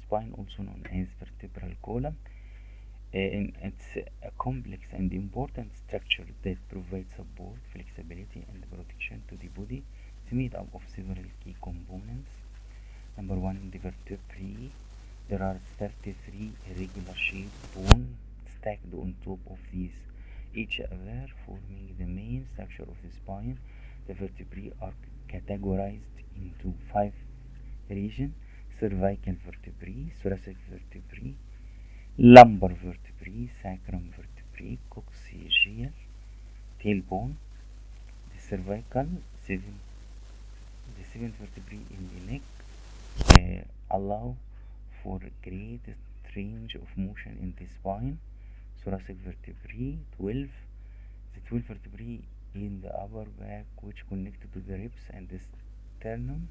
spine, also known as vertebral column. It's a complex and important structure that provides support, flexibility, and protection to the body. It's made up of several key components. Number one, the vertebrae. There are 33 irregular shaped bones stacked on top of each other, forming the main structure of the spine. The vertebrae are categorized into 5 regions: cervical vertebrae, thoracic vertebrae, lumbar vertebrae, sacrum vertebrae, coccygeal, tailbone. The cervical, the 7 vertebrae in the neck allow for greatest range of motion in the spine. Thoracic vertebrae, 12. The 12 vertebrae in the upper back, which connect to the ribs and the sternum,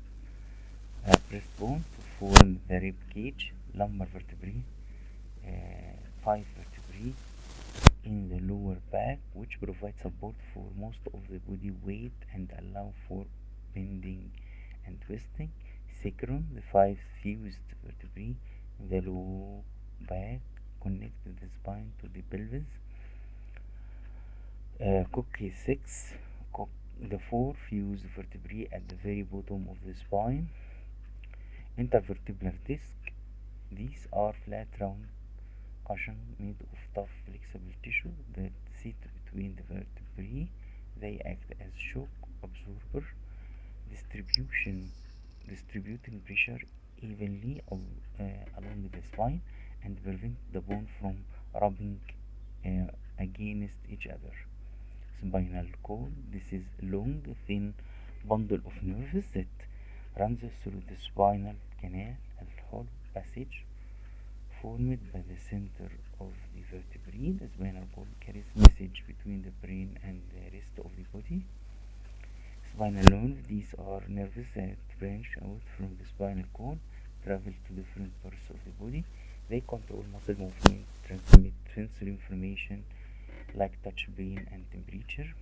breastbone to form the rib cage. Lumbar vertebrae, 5 vertebrae in the lower back, which provide support for most of the body weight and allow for bending and twisting. Sacrum, the 5 fused vertebrae in the low back, connect the spine to the pelvis. Coccyx, the 4 fused vertebrae at the very bottom of the spine. Intervertebral disc, these are flat round cushion made of tough flexible tissue that sit between the vertebrae. They act as shock absorber, distributing pressure evenly along the spine and prevent the bone from rubbing against each other. Spinal cord, this is a long, thin bundle of nerves that runs through the spinal canal, a hollow passage formed by the center of the vertebrae. The spinal cord carries message between the brain and the rest of the body. Spinal nerves, these are nerves that branch out from the spinal cord, travel to different parts of the body. They control muscle movement, transmit sensory information like touch, pain, and temperature.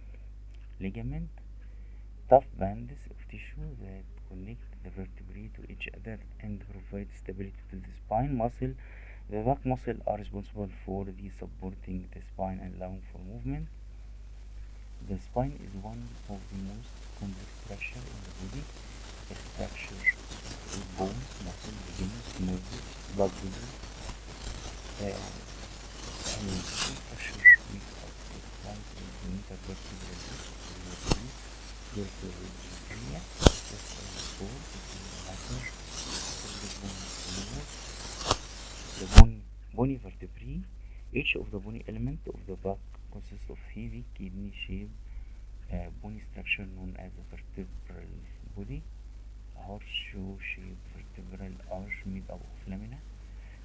Ligament, tough bands of tissue that connect the vertebrae to each other and provide stability to the spine. Muscle, the back muscles are responsible for supporting the spine and allowing for movement. The spine is one of the most complex structures in the body. A structure with bones, muscle, ligaments, nerves, blood vessels, and structure makes up the spine is the intervertebral disc, the area, just as the bone between the latter, the bony vertebrae. Each of the bony elements of the back consists of heavy kidney-shaped bony structure known as a vertebral body. A horseshoe-shaped vertebral arch made up of lamina,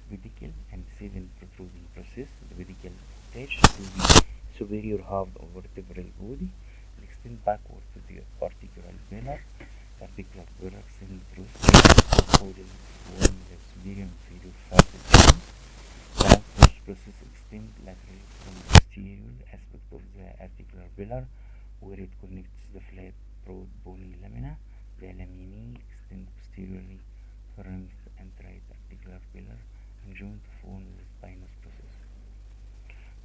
pedicle, and 7 protruding processes. The pedicle attached to the superior half of vertebral body and extend backward to the articular pillar. The articular pillar sends through holding form the superior and inferior facet. The transverse process extends laterally from the posterior aspect of the articular pillar, where it connects the flat, broad bony lamina. The laminae extend posteriorly from the right articular pillar and join to form the spinous process.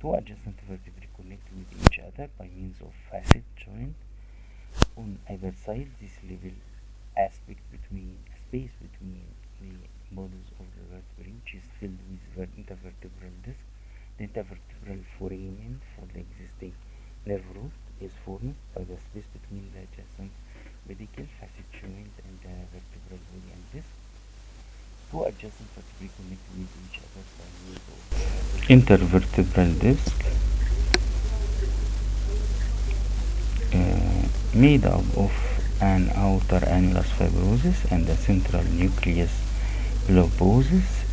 2 adjacent vertebrae connect with each other by means of facet joint on either side. This level a space between the bodies of the vertebrae, which is filled with intervertebral disc. The intervertebral foramen for the existing nerve root is formed by the space between the adjacent pedicle, facet joint, and the vertebral body and disc. 2 adjacent vertebrae connect with each other by means of intervertebral disc, made up of an outer annulus fibrosus and a central nucleus bulbosus.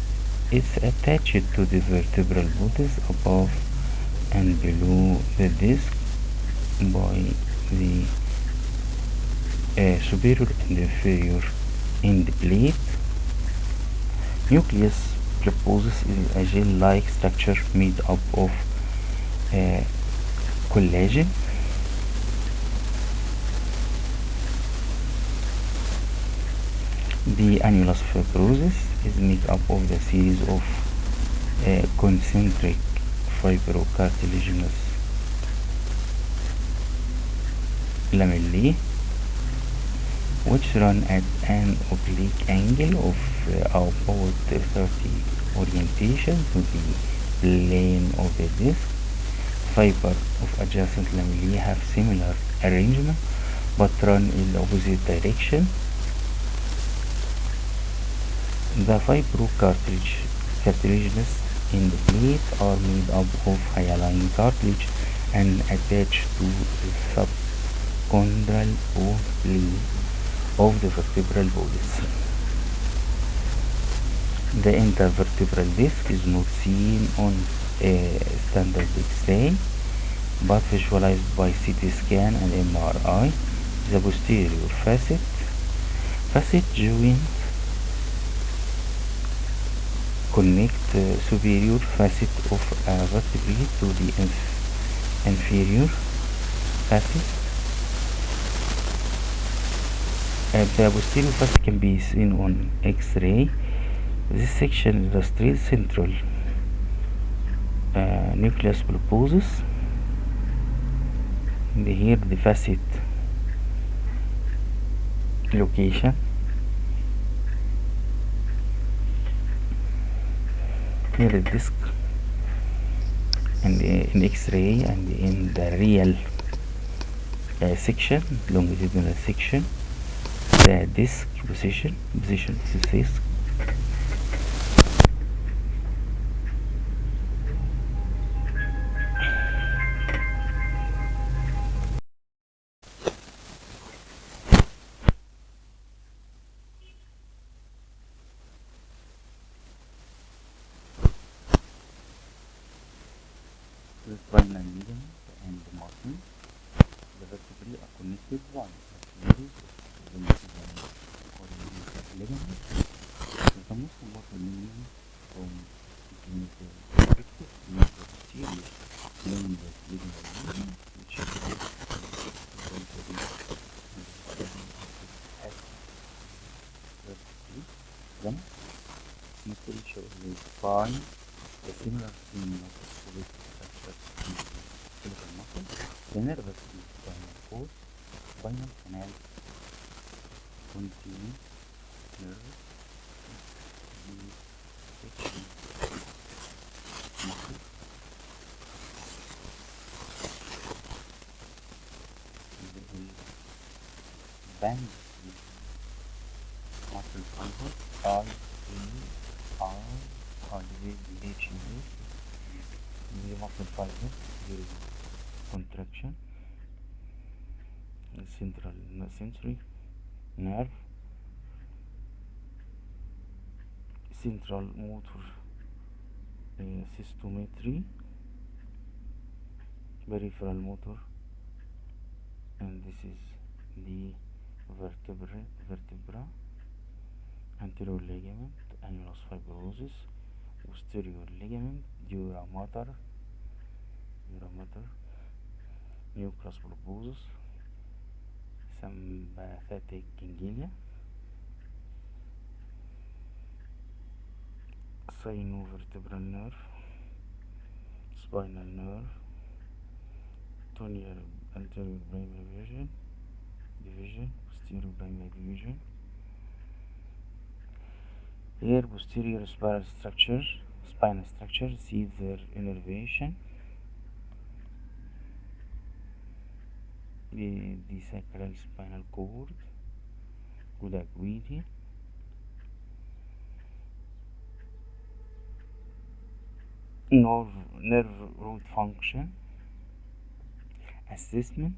It's attached to the vertebral bodies above and below the disc by the superior and inferior end plate. Nucleus bulbosus is a gel-like structure made up of collagen. The annulus fibrosus is made up of the series of concentric fibrocartilaginous lamellae which run at an oblique angle of about 30 orientation to the plane of the disc. Fiber of adjacent lamellae have similar arrangement but run in the opposite direction. The fibrocartilaginous in the plate are made up of hyaline cartilage and attached to the subchondral bone plane of the vertebral bodies. The intervertebral disc is not seen on a standard X-ray but visualized by CT scan and MRI. The posterior facet joint connect superior facet of a vertebrae to the inferior facet. The posterior facet can be seen on X-ray. This section illustrates central nucleus pulposus. And here the facet location. Here the disc and in X-ray and in the real section, longitudinal section, the disc position of the disc. The spinal ligament and the muscle. The vertebrae are connected by a series of ligaments. The most important ligament from clinical perspective is the posterior lumbar ligament, which is then muscle shows the spine, the similar to muscle structure in the skeletal muscle, the nervous spinal cord, spinal canal, continuum, nerve, the section muscle, the band muscle fiber, all relation the muscle fiber during contraction, the central sensory nerve, central motor cystometry, peripheral motor, and this is the vertebra, anterior ligament, annulus fibrosus, posterior ligament, dura mater, nucleus pulposus, sympathetic ganglia, sinovertebral nerve, spinal nerve, anterior primary division, posterior primary division. Here posterior spinal structure see their innervation. The sacral spinal cord, good acuity, nerve root function assessment,